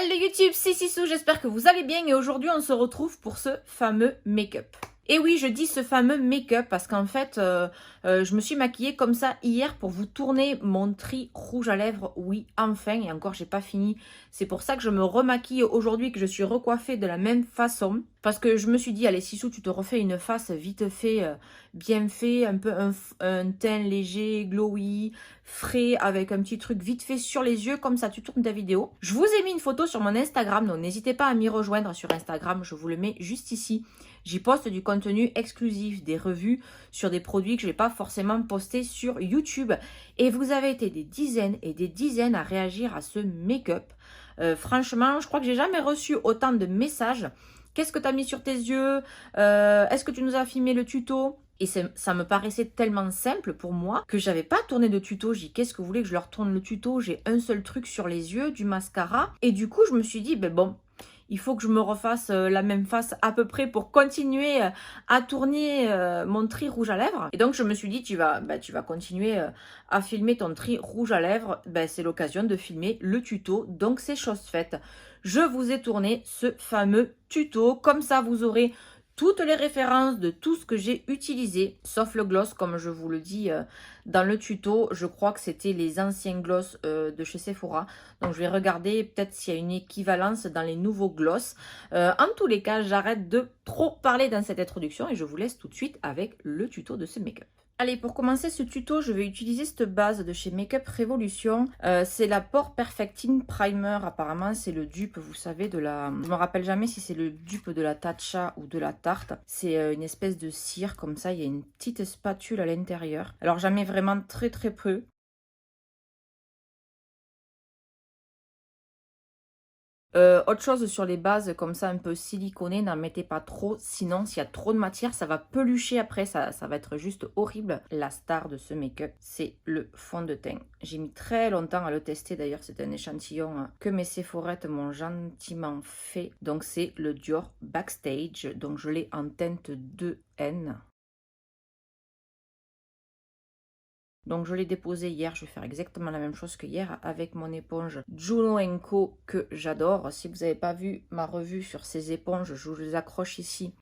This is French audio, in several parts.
Hello YouTube, c'est Sissou, j'espère que vous allez bien et aujourd'hui on se retrouve pour ce fameux make-up. Et oui, je dis ce fameux make-up parce qu'en fait, je me suis maquillée comme ça hier pour vous tourner mon tri rouge à lèvres. Oui, enfin, et encore, j'ai pas fini. C'est pour ça que je me remaquille aujourd'hui, que je suis recoiffée de la même façon. Parce que je me suis dit, allez, Sissou, tu te refais une face vite fait, bien fait, un peu un teint léger, glowy, frais, avec un petit truc vite fait sur les yeux, comme ça tu tournes ta vidéo. Je vous ai mis une photo sur mon Instagram, donc n'hésitez pas à m'y rejoindre sur Instagram, je vous le mets juste ici. J'y poste du contenu exclusif, des revues sur des produits que je n'ai pas forcément postés sur YouTube. Et vous avez été des dizaines et des dizaines à réagir à ce make-up. Franchement, je crois que j'ai jamais reçu autant de messages. Qu'est-ce que tu as mis sur tes yeux? Est-ce que tu nous as filmé le tuto? Et ça me paraissait tellement simple pour moi que j'avais pas tourné de tuto. J'ai dit, qu'est-ce que vous voulez que je leur tourne le tuto? J'ai un seul truc sur les yeux, du mascara. Et du coup, je me suis dit, ben bon, il faut que je me refasse la même face à peu près pour continuer à tourner mon tri rouge à lèvres. Et donc, je me suis dit, tu vas continuer à filmer ton tri rouge à lèvres. Ben, c'est l'occasion de filmer le tuto. Donc, c'est chose faite. Je vous ai tourné ce fameux tuto. Comme ça, vous aurez toutes les références de tout ce que j'ai utilisé, sauf le gloss, comme je vous le dis dans le tuto. Je crois que c'était les anciens gloss de chez Sephora. Donc, je vais regarder peut-être s'il y a une équivalence dans les nouveaux gloss. En tous les cas, j'arrête de trop parler dans cette introduction et je vous laisse tout de suite avec le tuto de ce make-up. Allez, pour commencer ce tuto, je vais utiliser cette base de chez Makeup Revolution. C'est la Pore Perfecting Primer. Apparemment, c'est le dupe, vous savez, de la... Je me rappelle jamais si c'est le dupe de la Tatcha ou de la Tarte. C'est une espèce de cire, comme ça. Il y a une petite spatule à l'intérieur. Alors, j'en mets vraiment très très peu. Autre chose sur les bases comme ça un peu siliconées, n'en mettez pas trop, sinon s'il y a trop de matière ça va pelucher après, ça va être juste horrible. La star de ce make-up c'est le fond de teint. J'ai mis très longtemps à le tester, d'ailleurs c'est un échantillon que mes Sephorettes m'ont gentiment fait. Donc c'est le Dior Backstage, donc je l'ai en teinte 2N. Donc je l'ai déposé hier, je vais faire exactement la même chose que hier avec mon éponge Juno & Co que j'adore. Si vous n'avez pas vu ma revue sur ces éponges, je vous les accroche ici.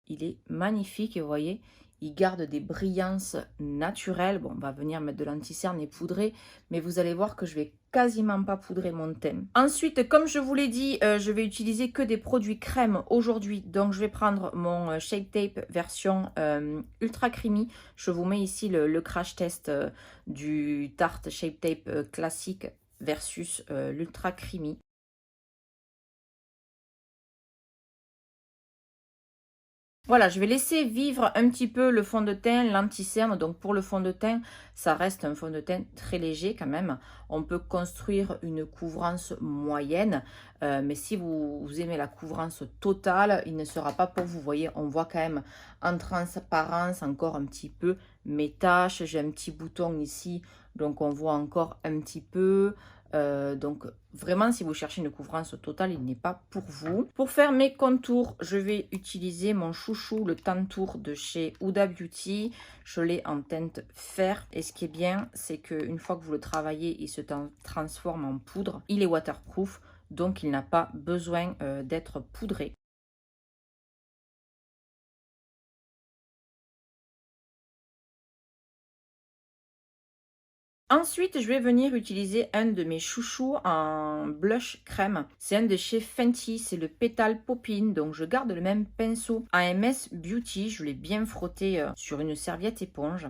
Il est magnifique et vous voyez, il garde des brillances naturelles. Bon, on va venir mettre de l'anti-cerne et poudrer, mais vous allez voir que je vais quasiment pas poudrer mon teint. Ensuite, comme je vous l'ai dit, je vais utiliser que des produits crème aujourd'hui. Donc, je vais prendre mon Shape Tape version Ultra Creamy. Je vous mets ici le crash test du Tarte Shape Tape classique versus l'Ultra Creamy. Voilà, je vais laisser vivre un petit peu le fond de teint, l'anti-cerne. Donc pour le fond de teint, ça reste un fond de teint très léger quand même. On peut construire une couvrance moyenne. Mais si vous aimez la couvrance totale, il ne sera pas pour vous. Vous voyez, on voit quand même en transparence encore un petit peu mes taches. J'ai un petit bouton ici, donc on voit encore un petit peu. Donc vraiment, si vous cherchez une couvrance totale, il n'est pas pour vous. Pour faire mes contours, je vais utiliser mon chouchou, le Tantour de chez Huda Beauty. Je l'ai en teinte fer. Et ce qui est bien, c'est qu'une fois que vous le travaillez, il se transforme en poudre. Il est waterproof, donc il n'a pas besoin d'être poudré. Ensuite, je vais venir utiliser un de mes chouchous en blush crème. C'est un de chez Fenty, c'est le Pétale Poppin. Donc, je garde le même pinceau AMS Beauty. Je l'ai bien frotté sur une serviette éponge.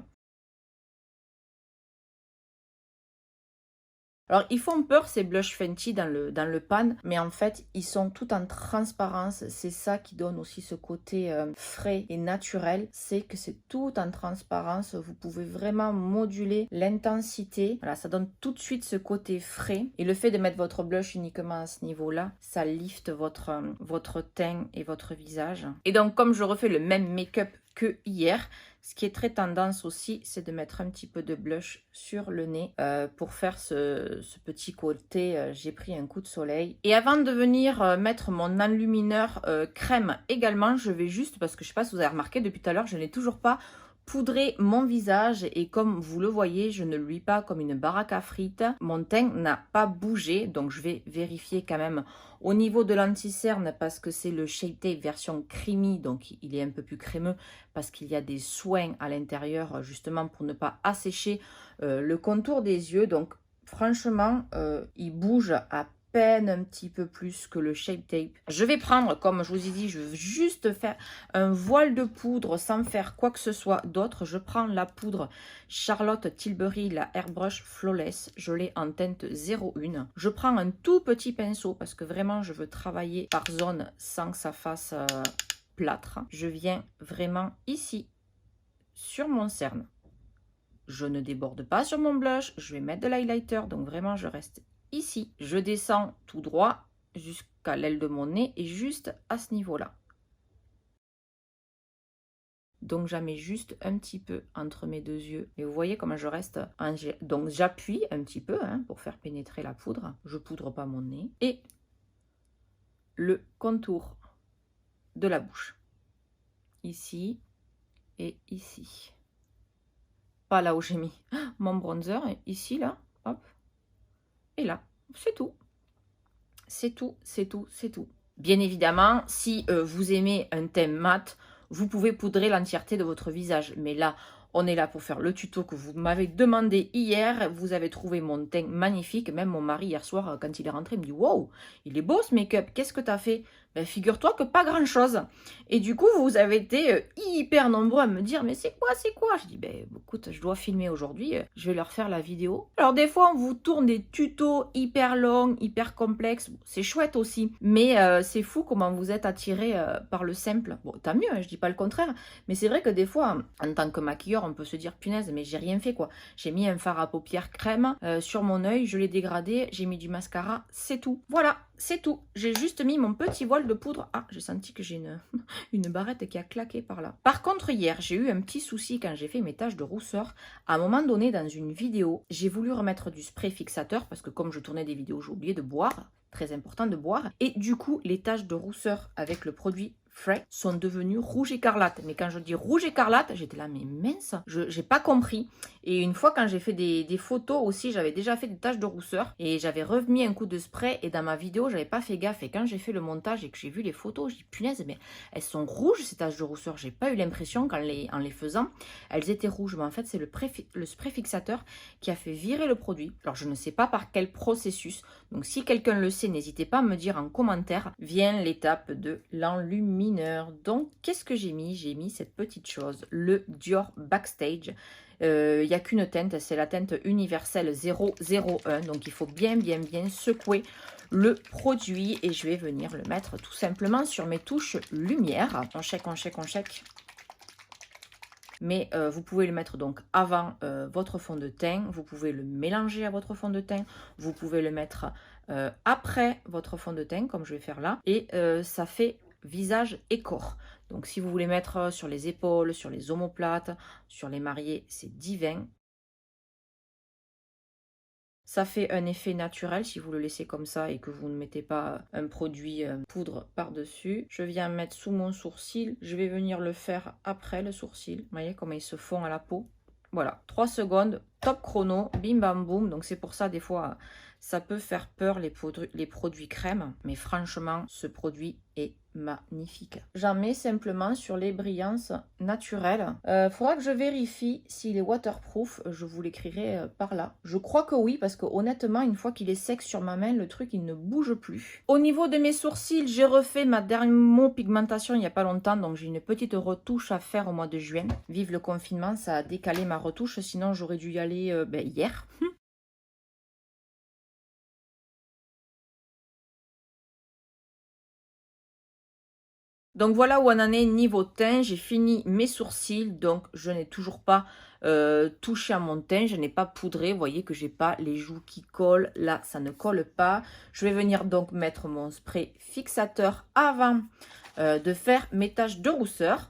Alors, ils font peur ces blush Fenty dans le pan, mais en fait, ils sont tout en transparence. C'est ça qui donne aussi ce côté frais et naturel. C'est que c'est tout en transparence. Vous pouvez vraiment moduler l'intensité. Voilà, ça donne tout de suite ce côté frais. Et le fait de mettre votre blush uniquement à ce niveau-là, ça lifte votre teint et votre visage. Et donc, comme je refais le même make-up que hier, ce qui est très tendance aussi, c'est de mettre un petit peu de blush sur le nez pour faire ce petit côté j'ai pris un coup de soleil. Et avant de venir mettre mon enlumineur crème également, je vais juste, parce que je ne sais pas si vous avez remarqué, depuis tout à l'heure, je n'ai toujours pas poudrer mon visage et comme vous le voyez, je ne luis pas comme une baraque à frites. Mon teint n'a pas bougé, donc je vais vérifier quand même au niveau de l'anti-cerne parce que c'est le Shape Tape version creamy, donc il est un peu plus crémeux parce qu'il y a des soins à l'intérieur justement pour ne pas assécher le contour des yeux. Donc franchement, il bouge à peine un petit peu plus que le Shape Tape. Je vais prendre, comme je vous ai dit, je veux juste faire un voile de poudre sans faire quoi que ce soit d'autre. Je prends la poudre Charlotte Tilbury, la Airbrush Flawless. Je l'ai en teinte 01. Je prends un tout petit pinceau parce que vraiment, je veux travailler par zone sans que ça fasse plâtre. Je viens vraiment ici, sur mon cerne. Je ne déborde pas sur mon blush. Je vais mettre de l'highlighter, donc vraiment, je reste ici. Je descends tout droit jusqu'à l'aile de mon nez et juste à ce niveau-là. Donc, j'en mets juste un petit peu entre mes deux yeux. Et vous voyez comment je reste. Donc, j'appuie un petit peu pour faire pénétrer la poudre. Je poudre pas mon nez. Et le contour de la bouche. Ici et ici. Pas là où j'ai mis mon bronzer. Ici, là. Hop. Et là. C'est tout. C'est tout, c'est tout, c'est tout. Bien évidemment, si vous aimez un teint mat, vous pouvez poudrer l'entièreté de votre visage. Mais là, on est là pour faire le tuto que vous m'avez demandé hier. Vous avez trouvé mon teint magnifique. Même mon mari, hier soir, quand il est rentré, il me dit « Wow, il est beau ce make-up, qu'est-ce que tu as fait ?» Ben, figure-toi que pas grand-chose. Et du coup, vous avez été hyper nombreux à me dire « Mais c'est quoi, c'est quoi ?» Je dis « Ben, écoute, je dois filmer aujourd'hui, je vais leur faire la vidéo. » Alors des fois, on vous tourne des tutos hyper longs, hyper complexes. C'est chouette aussi. Mais c'est fou comment vous êtes attiré par le simple. Bon, tant mieux, je dis pas le contraire. Mais c'est vrai que des fois, en tant que maquilleur, on peut se dire « Punaise, mais j'ai rien fait quoi. J'ai mis un fard à paupières crème sur mon œil, je l'ai dégradé, j'ai mis du mascara, c'est tout. Voilà, c'est tout. J'ai juste mis mon petit voile de poudre. Ah, j'ai senti que j'ai une barrette qui a claqué par là. Par contre, hier, j'ai eu un petit souci quand j'ai fait mes taches de rousseur. À un moment donné, dans une vidéo, j'ai voulu remettre du spray fixateur parce que comme je tournais des vidéos, j'ai oublié de boire. Très important de boire. Et du coup, les taches de rousseur avec le produit Fresh sont devenues rouge écarlate. Mais quand je dis rouge écarlate, j'étais là, mais mince, je n'ai pas compris. Et une fois, quand j'ai fait des photos aussi, j'avais déjà fait des taches de rousseur et j'avais remis un coup de spray. Et dans ma vidéo, j'avais pas fait gaffe. Et quand j'ai fait le montage et que j'ai vu les photos, je dis punaise, mais elles sont rouges ces taches de rousseur. J'ai pas eu l'impression qu'en les faisant, elles étaient rouges. Mais en fait, c'est le spray fixateur qui a fait virer le produit. Alors, je ne sais pas par quel processus. Donc, si quelqu'un le sait, n'hésitez pas à me dire en commentaire. Vient l'étape de l'enluminure. Donc, qu'est-ce que j'ai mis? J'ai mis cette petite chose, le Dior Backstage. Il n'y a qu'une teinte, c'est la teinte universelle 001. Donc, il faut bien secouer le produit. Et je vais venir le mettre tout simplement sur mes touches lumière. On check. Mais vous pouvez le mettre donc avant votre fond de teint. Vous pouvez le mélanger à votre fond de teint. Vous pouvez le mettre après votre fond de teint, comme je vais faire là. Et ça fait visage et corps. Donc si vous voulez mettre sur les épaules, sur les omoplates, sur les mariés, c'est divin. Ça fait un effet naturel si vous le laissez comme ça et que vous ne mettez pas un produit poudre par-dessus. Je viens mettre sous mon sourcil. Je vais venir le faire après le sourcil. Vous voyez comment il se fond à la peau. Voilà, 3 secondes, top chrono, bim bam boum. Donc c'est pour ça des fois ça peut faire peur les produits crème. Mais franchement, ce produit est magnifique. J'en mets simplement sur les brillances naturelles. Faudra que je vérifie s'il est waterproof. Je vous l'écrirai par là. Je crois que oui, parce que honnêtement, une fois qu'il est sec sur ma main, le truc il ne bouge plus. Au niveau de mes sourcils, j'ai refait ma dernière pigmentation il n'y a pas longtemps, donc j'ai une petite retouche à faire au mois de juin. Vive le confinement, ça a décalé ma retouche, sinon j'aurais dû y aller hier. Donc voilà où on en est niveau teint. J'ai fini mes sourcils, donc je n'ai toujours pas touché à mon teint. Je n'ai pas poudré. Vous voyez que j'ai pas les joues qui collent. Là, ça ne colle pas. Je vais venir donc mettre mon spray fixateur avant de faire mes taches de rousseur.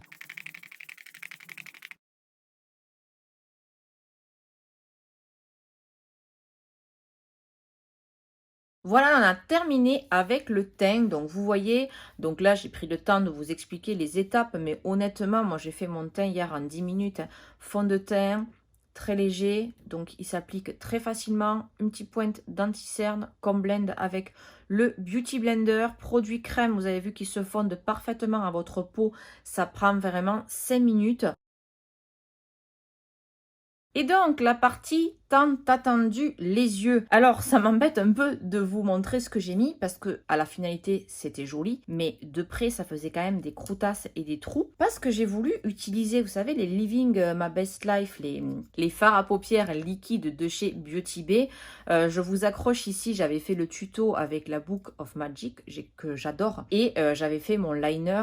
Voilà, on a terminé avec le teint. Donc, vous voyez, donc là, j'ai pris le temps de vous expliquer les étapes. Mais honnêtement, moi, j'ai fait mon teint hier en 10 minutes. Fond de teint, très léger. Donc, il s'applique très facilement. Une petite pointe d'anti-cerne qu'on blende avec le Beauty Blender. Produit crème, vous avez vu qu'il se fonde parfaitement à votre peau. Ça prend vraiment 5 minutes. Et donc, la partie tant attendue, les yeux. Alors, ça m'embête un peu de vous montrer ce que j'ai mis parce que à la finalité, c'était joli. Mais de près, ça faisait quand même des croûtasses et des trous. Parce que j'ai voulu utiliser, vous savez, les Living My Best Life, les fards à paupières liquides de chez Beauty Bay. Je vous accroche ici, j'avais fait le tuto avec la Book of Magic que j'adore. Et j'avais fait mon liner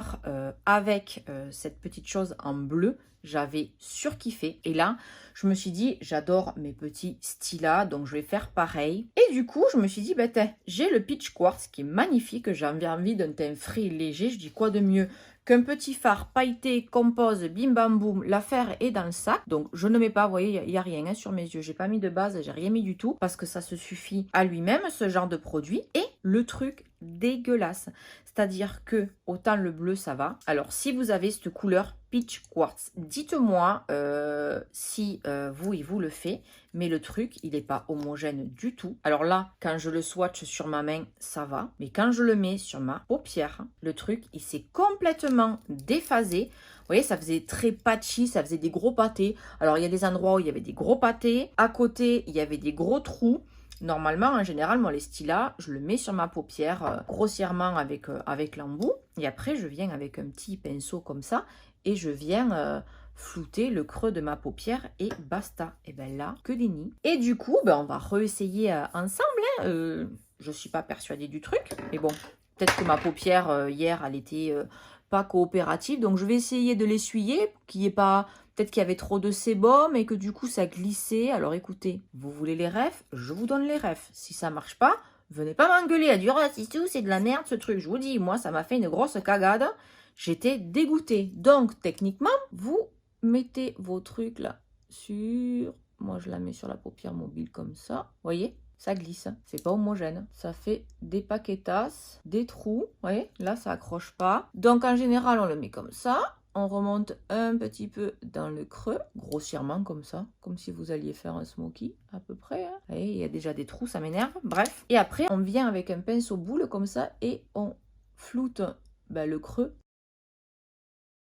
avec cette petite chose en bleu. J'avais surkiffé. Et là, je me suis dit, j'adore mes petits stylas, donc je vais faire pareil. Et du coup, je me suis dit, bah, j'ai le Peach Quartz qui est magnifique. J'avais envie d'un teint frais léger. Je dis quoi de mieux qu'un petit fard pailleté, compose, bim bam boum, l'affaire est dans le sac. Donc je ne mets pas, vous voyez, il n'y a rien hein, sur mes yeux. J'ai pas mis de base, j'ai rien mis du tout parce que ça se suffit à lui-même, ce genre de produit. Et le truc dégueulasse, c'est-à-dire que autant le bleu ça va. Alors si vous avez cette couleur Peach Quartz, dites-moi si vous il vous le fait, mais le truc il n'est pas homogène du tout. Alors là quand je le swatch sur ma main ça va, mais quand je le mets sur ma paupière, le truc il s'est complètement déphasé. Vous voyez, ça faisait très patchy, ça faisait des gros pâtés. Alors il y a des endroits où il y avait des gros pâtés, à côté il y avait des gros trous. Normalement, en général, moi, les stylas, je le mets sur ma paupière grossièrement avec l'embout. Et après, je viens avec un petit pinceau comme ça et je viens flouter le creux de ma paupière et basta. Et bien là, que des nids. Et du coup, ben, on va réessayer ensemble. Hein. Je ne suis pas persuadée du truc. Mais bon, peut-être que ma paupière, hier, elle était pas coopérative. Donc, je vais essayer de l'essuyer pour qu'il n'y ait pas... Peut-être qu'il y avait trop de sébum et que du coup ça glissait. Alors écoutez, vous voulez les refs? Je vous donne les refs. Si ça marche pas, venez pas m'engueuler à dire ah, c'est de la merde ce truc. Je vous dis, moi ça m'a fait une grosse cagade. J'étais dégoûtée. Donc techniquement, vous mettez vos trucs là sur... Moi je la mets sur la paupière mobile comme ça. Vous voyez? Ça glisse, c'est pas homogène. Ça fait des paquetasses, des trous. Vous voyez? Là ça accroche pas. Donc en général on le met comme ça. On remonte un petit peu dans le creux, grossièrement comme ça, comme si vous alliez faire un smoky à peu près. Hein. Vous voyez, il y a déjà des trous, ça m'énerve. Bref. Et après, on vient avec un pinceau boule comme ça et on floute le creux.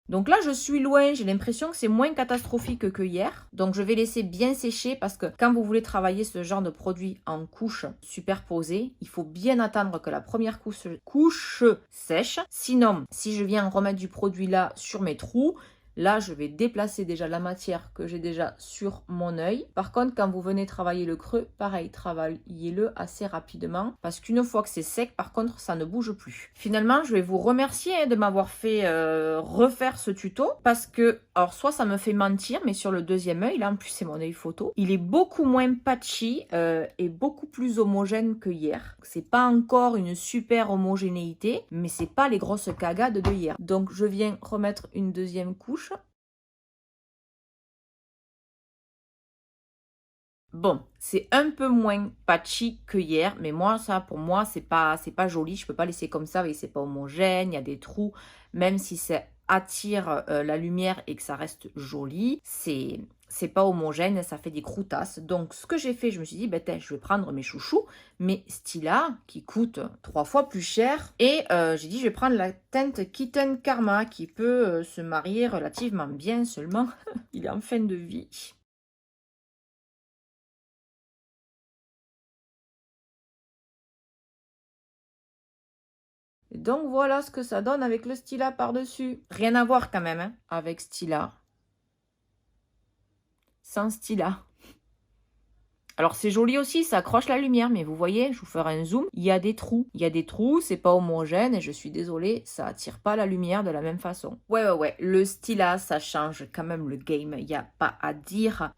Donc là, je suis loin, j'ai l'impression que c'est moins catastrophique que hier. Donc je vais laisser bien sécher parce que quand vous voulez travailler ce genre de produit en couches superposées, il faut bien attendre que la première couche sèche. Sinon, si je viens remettre du produit là sur mes trous, là, je vais déplacer déjà la matière que j'ai déjà sur mon œil. Par contre, quand vous venez travailler le creux, pareil, travaillez-le assez rapidement. Parce qu'une fois que c'est sec, par contre, ça ne bouge plus. Finalement, je vais vous remercier de m'avoir fait refaire ce tuto. Parce que, alors, soit ça me fait mentir, mais sur le deuxième œil, là, en plus, c'est mon œil photo. Il est beaucoup moins patchy et beaucoup plus homogène que hier. C'est pas encore une super homogénéité, mais c'est pas les grosses cagades de hier. Donc, je viens remettre une deuxième couche. Bon, c'est un peu moins patchy que hier, mais moi, ça, pour moi, c'est pas joli. Je peux pas laisser comme ça, et c'est pas homogène, il y a des trous. Même si ça attire la lumière et que ça reste joli, c'est pas homogène, ça fait des croûtasses. Donc, ce que j'ai fait, je me suis dit, je vais prendre mes chouchous, mes stylas, qui coûtent 3 fois plus cher. Et j'ai dit, je vais prendre la teinte Kitten Karma, qui peut se marier relativement bien, seulement il est en fin de vie. Et donc voilà ce que ça donne avec le stylat par-dessus. Rien à voir quand même hein, avec stylat. Sans stylat. Alors c'est joli aussi, ça accroche la lumière, mais vous voyez, je vous ferai un zoom, il y a des trous. Il y a des trous, c'est pas homogène et je suis désolée, ça attire pas la lumière de la même façon. Ouais, le stylat, ça change quand même le game, il n'y a pas à dire.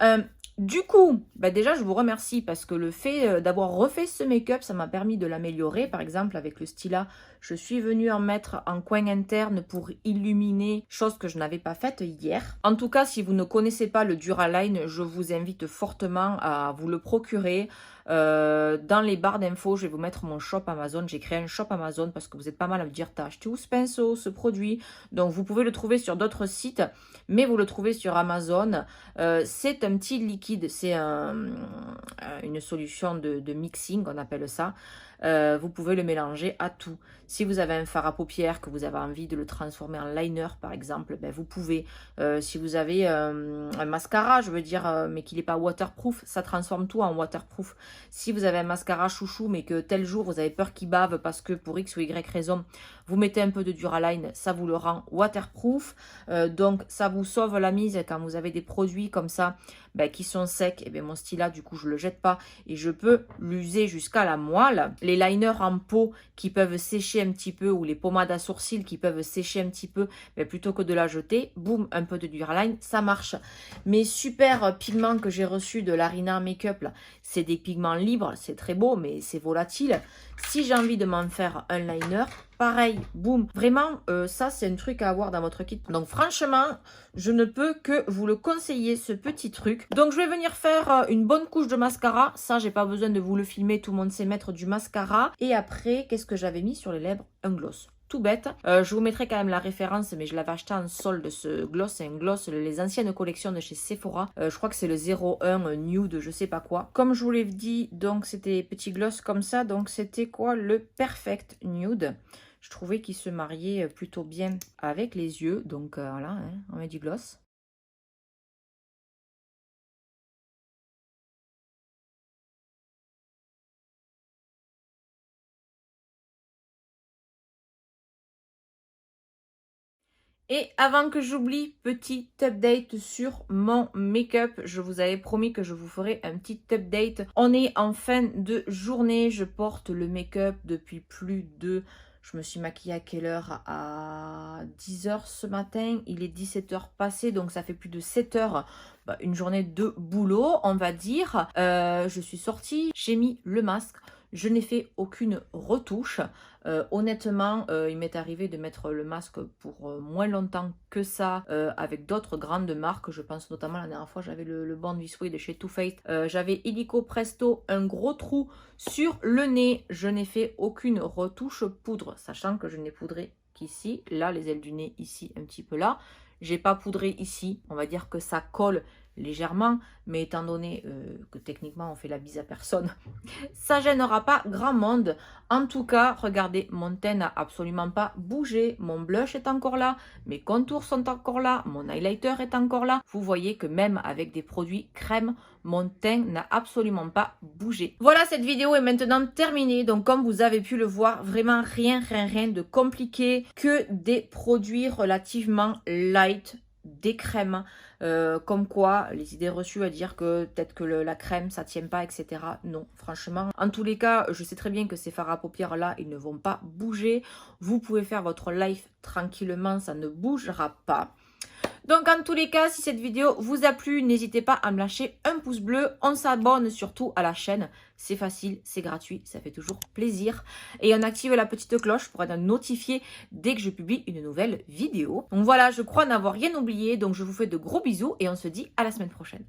Du coup, déjà, je vous remercie parce que le fait d'avoir refait ce make-up, ça m'a permis de l'améliorer. Par exemple, avec le stylat, je suis venue en mettre en coin interne pour illuminer, chose que je n'avais pas faite hier. En tout cas, si vous ne connaissez pas le Duraline, je vous invite fortement à vous le procurer. Dans les barres d'infos, je vais vous mettre mon shop Amazon. J'ai créé un shop Amazon parce que vous êtes pas mal à me dire, t'as acheté où ce pinceau, ce produit? Donc vous pouvez le trouver sur d'autres sites, mais vous le trouvez sur Amazon. C'est un petit liquide, c'est une solution de mixing, on appelle ça. Vous pouvez le mélanger à tout. Si vous avez un fard à paupières, que vous avez envie de le transformer en liner par exemple, ben vous pouvez. Si vous avez un mascara, je veux dire, mais qu'il n'est pas waterproof, ça transforme tout en waterproof. Si vous avez un mascara chouchou, mais que tel jour vous avez peur qu'il bave parce que pour X ou Y raison, vous mettez un peu de Duraline, ça vous le rend waterproof. Donc ça vous sauve la mise quand vous avez des produits comme ça ben, qui sont secs. Et bien mon stylat, du coup, je ne le jette pas et je peux l'user jusqu'à la moelle. Les liners en peau qui peuvent sécher un petit peu ou les pommades à sourcils qui peuvent sécher un petit peu, ben, plutôt que de la jeter, boum, un peu de Duraline, ça marche. Mes super pigments que j'ai reçus de Larina Makeup, c'est des pigments libres, c'est très beau, mais c'est volatile. Si j'ai envie de m'en faire un liner, pareil, boum. Vraiment, ça, c'est un truc à avoir dans votre kit. Donc, franchement, je ne peux que vous le conseiller, ce petit truc. Donc, je vais venir faire une bonne couche de mascara. Ça, j'ai pas besoin de vous le filmer. Tout le monde sait mettre du mascara. Et après, qu'est-ce que j'avais mis sur les lèvres? Un gloss. Tout bête. Je vous mettrai quand même la référence, mais je l'avais acheté en solde, ce gloss. C'est un gloss, les anciennes collections de chez Sephora. Je crois que c'est le 01 Nude, je sais pas quoi. Comme je vous l'ai dit, donc c'était petit gloss comme ça. Donc c'était quoi? Le Perfect Nude. Je trouvais qu'il se mariait plutôt bien avec les yeux. Donc voilà, hein, on met du gloss. Et avant que j'oublie, petit update sur mon make-up. Je vous avais promis que je vous ferai un petit update. On est en fin de journée. Je porte le make-up depuis plus de... Je me suis maquillée à quelle heure? À 10 h ce matin. Il est 17 h passé, donc ça fait plus de 7 heures. Bah, une journée de boulot, on va dire. Je suis sortie, j'ai mis le masque. Je n'ai fait aucune retouche. Honnêtement, il m'est arrivé de mettre le masque pour moins longtemps que ça avec d'autres grandes marques. Je pense notamment la dernière fois, j'avais le Born This Way de chez Too Faced. J'avais Illico Presto, un gros trou sur le nez. Je n'ai fait aucune retouche poudre, sachant que je n'ai poudré qu'ici. Là, les ailes du nez, ici, un petit peu là. J'ai pas poudré ici. On va dire que ça colle légèrement, mais étant donné que techniquement on fait la bise à personne, ça gênera pas grand monde. En tout cas, regardez, mon teint n'a absolument pas bougé, mon blush est encore là, mes contours sont encore là, mon highlighter est encore là. Vous voyez que même avec des produits crème, mon teint n'a absolument pas bougé. Voilà, cette vidéo est maintenant terminée. Donc comme vous avez pu le voir, vraiment rien de compliqué, que des produits relativement light, des crèmes, comme quoi les idées reçues à dire que peut-être que la crème ça tient pas, etc. Non, franchement, en tous les cas, je sais très bien que ces fards à paupières là, ils ne vont pas bouger. Vous pouvez faire votre life tranquillement, ça ne bougera pas. Donc en tous les cas, si cette vidéo vous a plu, n'hésitez pas à me lâcher un pouce bleu. On s'abonne surtout à la chaîne. C'est facile, c'est gratuit, ça fait toujours plaisir. Et on active la petite cloche pour être notifié dès que je publie une nouvelle vidéo. Donc voilà, je crois n'avoir rien oublié. Donc je vous fais de gros bisous et on se dit à la semaine prochaine.